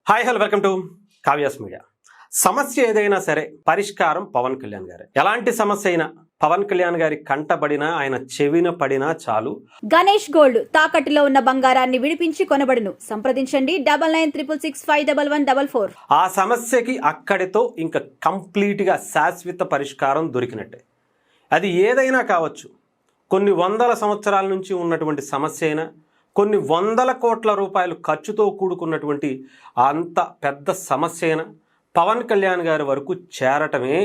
Hi hello welcome to Kavya's media. సమస్య ఏదైనా సరే పరిష్కారం పవన్ కళ్యాణ్ గారే. ఎలాంటి సమస్య అయినా పవన్ కళ్యాణ్ గారి కంటబడినా ఆయన చెవిన పడినా చాలు. గణేష్ గోల్డ్ తాకట్టులో ఉన్న బంగారాన్ని విడిపించి కొనబడును. సంప్రదించండి 9966511144. ఆ సమస్యకి అక్కడితో ఇంకా కంప్లీట్గా శాశ్వత పరిష్కారం దొరికినట్టే. అది ఏదైనా కావచ్చు. కొన్ని వందల సంవత్సరాల నుంచి ఉన్నటువంటి సమస్య అయినా, కొన్ని వందల కోట్ల రూపాయలు ఖర్చుతో కూడుకున్నటువంటి అంత పెద్ద సమస్య అయినా పవన్ కళ్యాణ్ గారి వరకు చేరటమే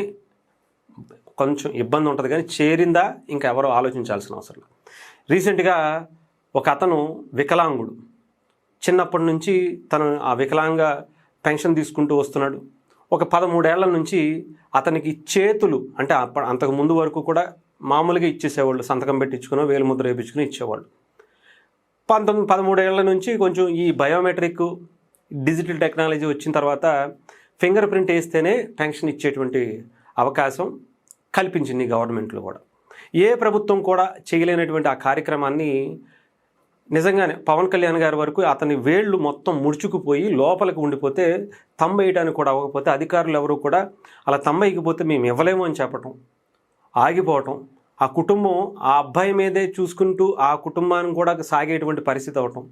కొంచెం ఇబ్బంది ఉంటుంది, కానీ చేరిందా ఇంకా ఎవరో ఆలోచించాల్సిన అవసరం లేదు. రీసెంట్గా ఒక అతను వికలాంగుడు, చిన్నప్పటి నుంచి తను ఆ వికలాంగ పెన్షన్ తీసుకుంటూ వస్తున్నాడు. ఒక 13 ఏళ్ల నుంచి అతనికి చేతులు అంటే అంతకు ముందు వరకు కూడా మామూలుగా ఇచ్చేసేవాళ్ళు, సంతకం పెట్టించుకుని వేలుముద్ర వేయించుకుని ఇచ్చేవాళ్ళు. 13 ఏళ్ల నుంచి కొంచెం ఈ బయోమెట్రిక్ డిజిటల్ టెక్నాలజీ వచ్చిన తర్వాత ఫింగర్ ప్రింట్ వేస్తేనే పెన్షన్ ఇచ్చేటువంటి అవకాశం కల్పించింది గవర్నమెంట్లో కూడా. ఏ ప్రభుత్వం కూడా చేయలేనటువంటి ఆ కార్యక్రమాన్ని నిజంగానే పవన్ కళ్యాణ్ గారి వరకు అతని వేళ్ళు మొత్తం ముడుచుకుపోయి లోపలికి ఉండిపోతే తంబేయడానికి కూడా అవ్వకపోతే అధికారులు ఎవరు కూడా అలా తంబేయకపోతే మేము ఇవ్వలేము అని చెప్పటం, ఆగిపోవటం, ఆ కుటుంబం ఆ అబ్బాయి మీదే చూసుకుంటూ ఆ కుటుంబాన్ని కూడా సాగేటువంటి పరిస్థితి అవటం,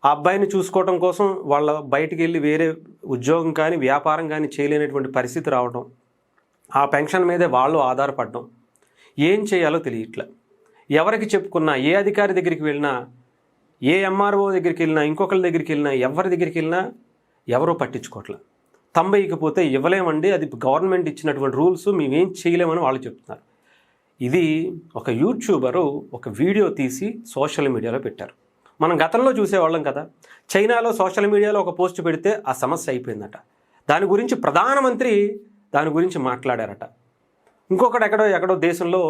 ఆ అబ్బాయిని చూసుకోవటం కోసం వాళ్ళ బయటికి వెళ్ళి వేరే ఉద్యోగం కానీ వ్యాపారం కానీ చేయలేనటువంటి పరిస్థితి రావటం, ఆ పెన్షన్ మీదే వాళ్ళు ఆధారపడడం, ఏం చేయాలో తెలియట్లే. ఎవరికి చెప్పుకున్నా, ఏ అధికారి దగ్గరికి వెళ్ళినా, ఏ ఎంఆర్ఓ దగ్గరికి వెళ్ళినా, ఇంకొకరి దగ్గరికి వెళ్ళినా, ఎవరి దగ్గరికి వెళ్ళినా ఎవరూ పట్టించుకోవట్లే. తంబైకపోతే ఇవ్వలేమండి, అది గవర్నమెంట్ ఇచ్చినటువంటి రూల్స్, మేమేం చేయలేమని వాళ్ళు చెప్తున్నారు. ఇది ఒక యూట్యూబరు ఒక వీడియో తీసి సోషల్ మీడియాలో పెట్టారు. మనం గతంలో చూసేవాళ్ళం కదా, చైనాలో సోషల్ మీడియాలో ఒక పోస్ట్ పెడితే ఆ సమస్య అయిపోయిందట. దాని గురించి ప్రధానమంత్రి దాని గురించి మాట్లాడారట. ఇంకొకటి ఎక్కడో దేశంలో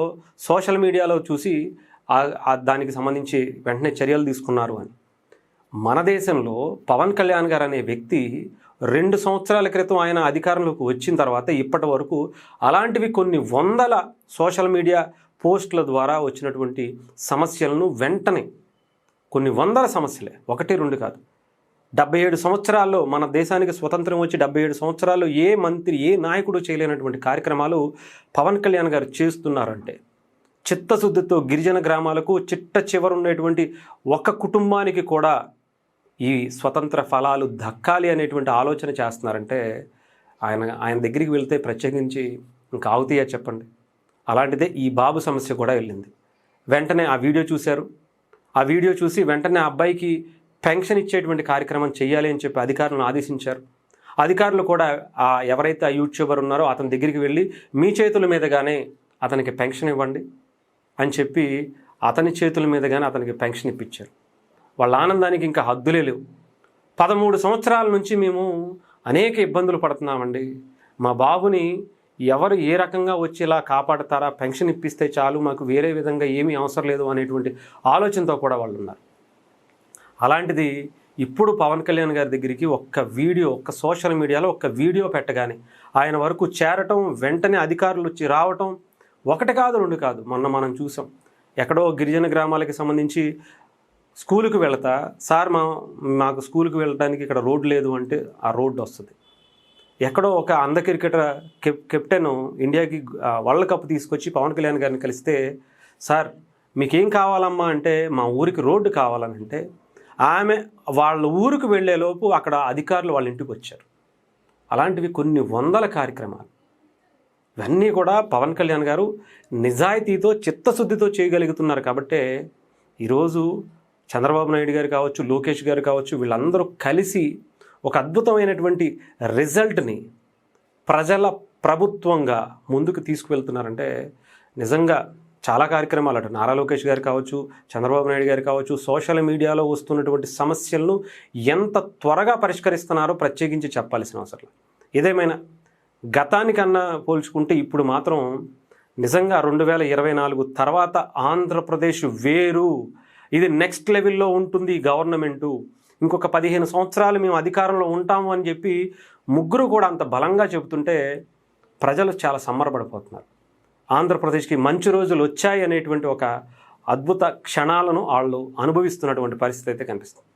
సోషల్ మీడియాలో చూసి దానికి సంబంధించి వెంటనే చర్యలు తీసుకున్నారు అని. మన దేశంలో పవన్ కళ్యాణ్ గారు అనే వ్యక్తి 2 సంవత్సరాల క్రితం ఆయన అధికారంలోకి వచ్చిన తర్వాత ఇప్పటి వరకు అలాంటివి కొన్ని వందల సోషల్ మీడియా పోస్టుల ద్వారా వచ్చినటువంటి సమస్యలను వెంటనే, కొన్ని వందల సమస్యలే, 1-2 కాదు, 77 సంవత్సరాల్లో మన దేశానికి స్వతంత్రం వచ్చి 77 సంవత్సరాల్లో ఏ మంత్రి ఏ నాయకుడు చేయలేనటువంటి కార్యక్రమాలు పవన్ కళ్యాణ్ గారు చేస్తున్నారంటే, చిత్తశుద్ధితో గిరిజన గ్రామాలకు చిట్ట చివరున్నటువంటి ఒక కుటుంబానికి కూడా ఈ స్వతంత్ర ఫలాలు దక్కాలి అనేటువంటి ఆలోచన చేస్తున్నారంటే ఆయన దగ్గరికి వెళ్తే ప్రత్యేకించి ఇంకా ఆగుతాయా చెప్పండి. అలాంటిదే ఈ బాబు సమస్య కూడా వెళ్ళింది. వెంటనే ఆ వీడియో చూశారు. ఆ వీడియో చూసి వెంటనే అబ్బాయికి పెన్షన్ ఇచ్చేటువంటి కార్యక్రమం చేయాలి అని చెప్పి అధికారులను ఆదేశించారు. అధికారులు కూడా ఎవరైతే ఆ యూట్యూబర్ ఉన్నారో అతని దగ్గరికి వెళ్ళి మీ చేతుల మీదగానే అతనికి పెన్షన్ ఇవ్వండి అని చెప్పి అతని చేతుల మీదగానే అతనికి పెన్షన్ ఇప్పించారు. వాళ్ళ ఆనందానికి ఇంకా హద్దులే లేవు. 13 సంవత్సరాల నుంచి మేము అనేక ఇబ్బందులు పడుతున్నామండి, మా బాబుని ఎవరు ఏ రకంగా వచ్చి ఇలా కాపాడతారా, పెన్షన్ ఇప్పిస్తే చాలు, మాకు వేరే విధంగా ఏమీ అవసరం లేదు అనేటువంటి ఆలోచనతో కూడా వాళ్ళు ఉన్నారు. అలాంటిది ఇప్పుడు పవన్ కళ్యాణ్ గారి దగ్గరికి ఒక్క సోషల్ మీడియాలో ఒక్క వీడియో పెట్టగానే ఆయన వరకు చేరటం, వెంటనే అధికారులు వచ్చి రావటం, 1 కాదు 2 కాదు. మొన్న మనం చూసాం, ఎక్కడో గిరిజన గ్రామాలకి సంబంధించి స్కూలుకి వెళతా, సార్ మాకు స్కూల్కి వెళ్ళడానికి ఇక్కడ రోడ్డు లేదు అంటే ఆ రోడ్డు వస్తుంది. ఎక్కడో ఒక క్రికెటర్ కెప్టెన్ ఇండియాకి వరల్డ్ కప్ తీసుకొచ్చి పవన్ కళ్యాణ్ గారిని కలిస్తే, సార్ మీకేం కావాలమ్మా అంటే మా ఊరికి రోడ్డు కావాలని అంటే, ఆమె వాళ్ళ ఊరికి వెళ్ళేలోపు అక్కడ అధికారులు వాళ్ళ ఇంటికి వచ్చారు. అలాంటివి కొన్ని వందల కార్యక్రమాలు. ఇవన్నీ కూడా పవన్ కళ్యాణ్ గారు నిజాయితీతో చిత్తశుద్ధితో చేయగలుగుతున్నారు. కాబట్టే ఈరోజు చంద్రబాబు నాయుడు గారు కావచ్చు, లోకేష్ గారు కావచ్చు, వీళ్ళందరూ కలిసి ఒక అద్భుతమైనటువంటి రిజల్ట్ని ప్రజల ప్రభుత్వంగా ముందుకు తీసుకువెళ్తున్నారంటే నిజంగా చాలా కార్యక్రమాలు అట. నారా లోకేష్ గారు కావచ్చు, చంద్రబాబు నాయుడు గారు కావచ్చు, సోషల్ మీడియాలో వస్తున్నటువంటి సమస్యలను ఎంత త్వరగా పరిష్కరిస్తున్నారో ప్రత్యేకించి చెప్పాల్సిన అవసరం. ఏదేమైనా గతానికన్నా పోల్చుకుంటే ఇప్పుడు మాత్రం నిజంగా 2024 తర్వాత ఆంధ్రప్రదేశ్ వేరు, ఇది నెక్స్ట్ లెవెల్లో ఉంటుంది ఈ గవర్నమెంటు, ఇంకొక 15 సంవత్సరాలు మేము అధికారంలో ఉంటాము అని చెప్పి ముగ్గురు కూడా అంత బలంగా చెబుతుంటే ప్రజలు చాలా సంబరపడిపోతున్నారు. ఆంధ్రప్రదేశ్కి మంచి రోజులు వచ్చాయి అనేటువంటి ఒక అద్భుత క్షణాలను వాళ్ళు అనుభవిస్తున్నటువంటి పరిస్థితి అయితే కనిపిస్తుంది.